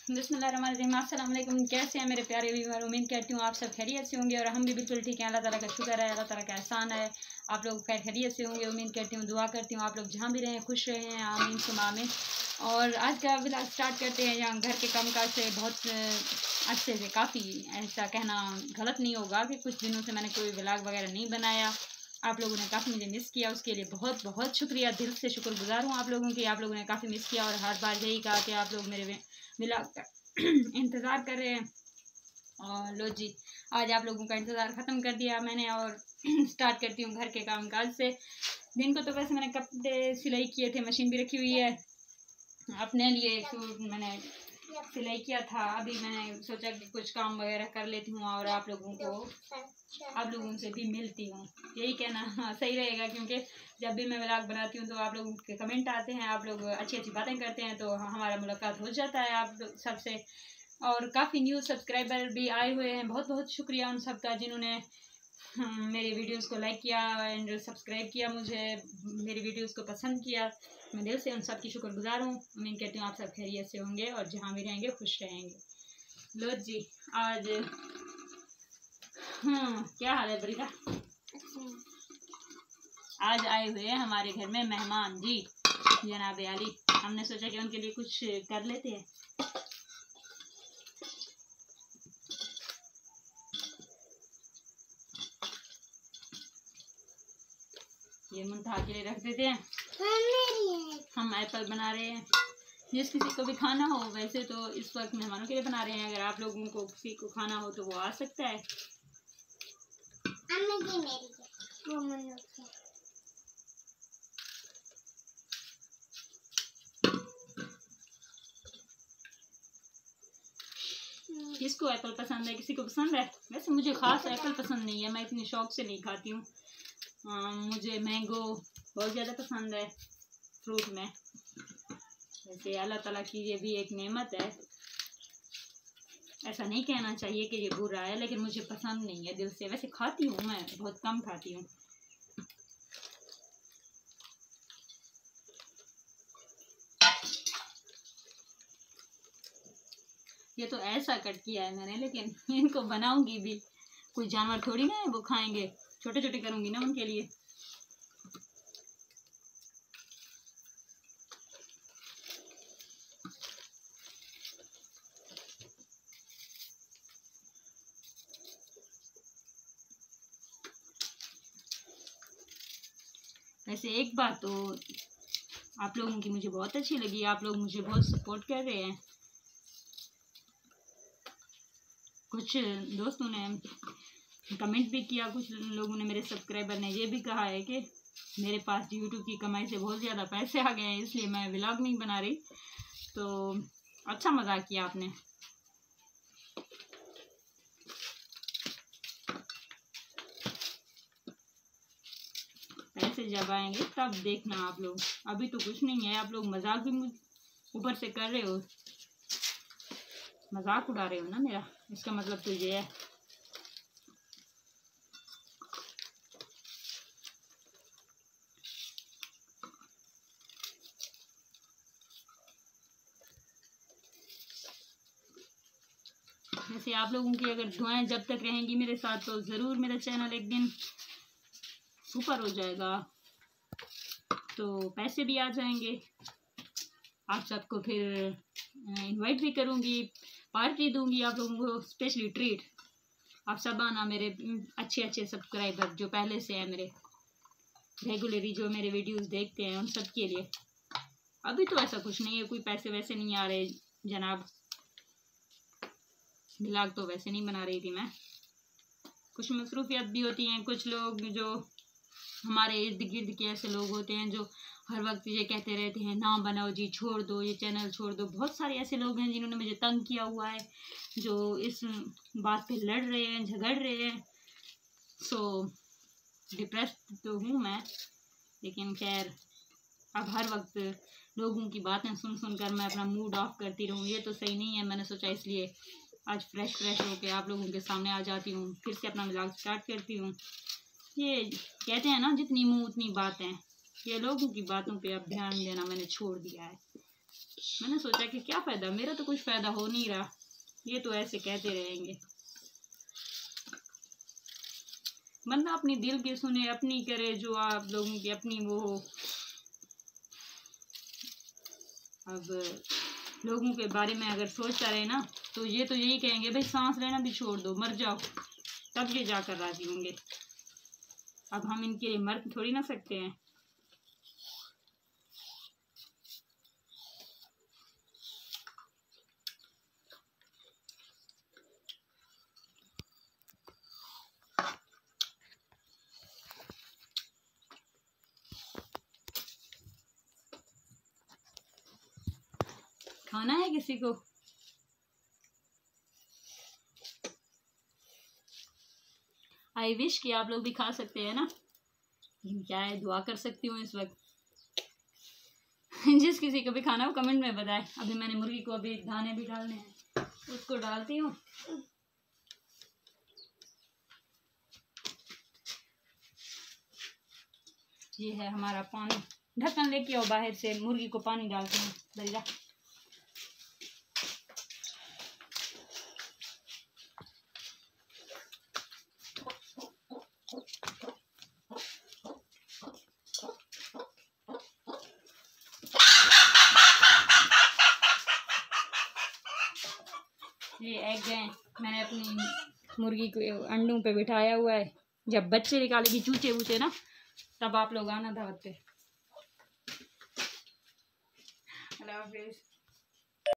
बिस्मिल्लाहिर्रहमानिर्रहीम। अस्सलाम वालेकुम। कैसे हैं मेरे प्यारे व्यूअर? उम्मीद करती हूँ आप सब खैरियत से होंगे और हम भी बिल्कुल ठीक हैं। अल्लाह ताला का शुक्र है, अल्लाह ताला का एहसान है। आप लोग खैर खैरियत से होंगे, उम्मीद करती हूँ, दुआ करती हूँ आप लोग जहाँ भी रहें खुश रहें, आमीन सुमा आमीन। और आज का व्लॉग स्टार्ट करते हैं यहाँ घर के कामकाज से। बहुत अच्छे से, काफ़ी ऐसा कहना गलत नहीं होगा कि कुछ दिनों से मैंने कोई व्लॉग वगैरह नहीं बनाया। आप लोगों ने काफ़ी मुझे मिस किया, उसके लिए बहुत बहुत शुक्रिया, दिल से शुक्रगुजार हूँ आप लोगों की। आप लोगों ने काफ़ी मिस किया और हर बार यही कहा कि आप लोग मेरे व्लॉग का इंतज़ार कर रहे हैं। और लो जी, आज आप लोगों का इंतज़ार ख़त्म कर दिया मैंने और स्टार्ट करती हूँ घर के कामकाज से। दिन को तो वैसे मैंने कपड़े सिलाई किए थे, मशीन भी रखी हुई है अपने लिए, सूट मैंने सिलाई किया था। अभी मैंने सोचा कि कुछ काम वगैरह कर लेती हूँ और आप लोगों से भी मिलती हूँ। यही कहना हाँ सही रहेगा, क्योंकि जब भी मैं व्लॉग बनाती हूँ तो आप लोगों के कमेंट आते हैं, आप लोग अच्छी अच्छी बातें करते हैं, तो हमारा मुलाकात हो जाता है आप सबसे। और काफ़ी न्यू सब्सक्राइबर भी आए हुए हैं, बहुत बहुत शुक्रिया उन सबका जिन्होंने मेरी वीडियोस को लाइक किया एंड सब्सक्राइब किया, मुझे मेरी वीडियोस को पसंद किया। मैं दिल से उन सब की शुक्रगुजार हूँ। उम्मीद करती हूँ आप सब खैरियत से होंगे और जहाँ भी रहेंगे खुश रहेंगे। लो जी, आज क्या हाल है बरीदा? आज आए हुए हैं हमारे घर में मेहमान जी, जनाब अली। हमने सोचा कि उनके लिए कुछ कर लेते हैं। ये मुंठा के लिए रख देते हैं। हम एप्पल बना रहे हैं। जिस किसी को भी खाना हो, वैसे तो इस वक्त मेहमानों के लिए बना रहे हैं, अगर आप लोगों को किसी को खाना हो तो वो आ सकता है। किसको एप्पल पसंद है? किसी को पसंद है? वैसे मुझे खास एप्पल पसंद नहीं है, मैं इतनी शौक से नहीं खाती हूँ। मुझे मैंगो बहुत ज़्यादा पसंद है फ्रूट में। वैसे अल्लाह ताला की ये भी एक नेमत है, ऐसा नहीं कहना चाहिए कि ये बुरा है, लेकिन मुझे पसंद नहीं है दिल से। वैसे खाती हूँ, मैं बहुत कम खाती हूँ। ये तो ऐसा कट किया है मैंने, लेकिन इनको बनाऊंगी भी, कोई जानवर थोड़ी ना है वो खाएंगे, छोटे छोटे करूंगी ना उनके लिए। वैसे एक बात तो आप लोगों की मुझे बहुत अच्छी लगी, आप लोग मुझे बहुत सपोर्ट कर रहे हैं। कुछ दोस्तों ने कमेंट भी किया, कुछ लोगों ने, मेरे सब्सक्राइबर ने ये भी कहा है कि मेरे पास यूट्यूब की कमाई से बहुत ज़्यादा पैसे आ गए हैं, इसलिए मैं व्लॉग नहीं बना रही। तो अच्छा मजाक किया आपने। पैसे जब आएंगे तब देखना आप लोग, अभी तो कुछ नहीं है। आप लोग मजाक भी ऊपर से कर रहे हो, मजाक उड़ा रहे हो ना मेरा, इसका मतलब तो ये है। वैसे आप लोगों की अगर दुआएं जब तक रहेंगी मेरे साथ, तो ज़रूर मेरा चैनल एक दिन ऊपर हो जाएगा, तो पैसे भी आ जाएंगे। आप सबको फिर इनवाइट भी करूँगी, पार्टी दूंगी आप लोगों को, स्पेशली ट्रीट। आप सब आना, मेरे अच्छे अच्छे सब्सक्राइबर जो पहले से हैं, मेरे रेगुलरली जो मेरे वीडियोस देखते हैं, उन सब के लिए। अभी तो ऐसा कुछ नहीं है, कोई पैसे वैसे नहीं आ रहे जनाब। व्लॉग तो वैसे नहीं बना रही थी मैं, कुछ मसरूफियत भी होती हैं। कुछ लोग जो हमारे इर्द गिर्द के ऐसे लोग होते हैं जो हर वक्त ये कहते रहते हैं, ना बनाओ जी, छोड़ दो, ये चैनल छोड़ दो। बहुत सारे ऐसे लोग हैं जिन्होंने मुझे तंग किया हुआ है, जो इस बात पे लड़ रहे हैं, झगड़ रहे हैं। सो डिप्रेस्ड तो हूँ मैं, लेकिन खैर अब हर वक्त लोगों की बातें सुन सुनकर मैं अपना मूड ऑफ करती रहूँ, ये तो सही नहीं है। मैंने सोचा इसलिए आज फ्रेश होकर आप लोगों के सामने आ जाती हूँ, फिर से अपना व्लॉग स्टार्ट करती हूँ। ये कहते हैं ना, जितनी मुँह उतनी बात है। ये लोगों की बातों पे अब ध्यान देना मैंने छोड़ दिया है। मैंने सोचा कि क्या फ़ायदा, मेरा तो कुछ फ़ायदा हो नहीं रहा, ये तो ऐसे कहते रहेंगे। बंदा अपनी दिल की सुने, अपनी करे, जो आप लोगों की अपनी वो हो। अब लोगों के बारे में अगर सोचता रहे ना तो ये तो यही कहेंगे भाई सांस लेना भी छोड़ दो, मर जाओ, तब ये जाकर राजी होंगे। अब हम इनके लिए मर थोड़ी ना सकते हैं। खाना है किसी को? आई विश कि आप लोग भी खा सकते हैं ना, लेकिन क्या है, दुआ कर सकती हूँ इस वक्त। जिस किसी को भी खाना हो कमेंट में बताए। अभी मैंने मुर्गी को अभी दाने भी डालने हैं, उसको डालती हूँ। ये है हमारा पानी, ढक्कन लेके आओ बाहर से, मुर्गी को पानी डालते हैं दरिया। ये एग हैं, मैंने अपनी मुर्गी को अंडों पे बिठाया हुआ है। जब बच्चे निकालेगी चूचे वूचे ना, तब आप लोग आना दावत पे। अल्लाह हाफिज़।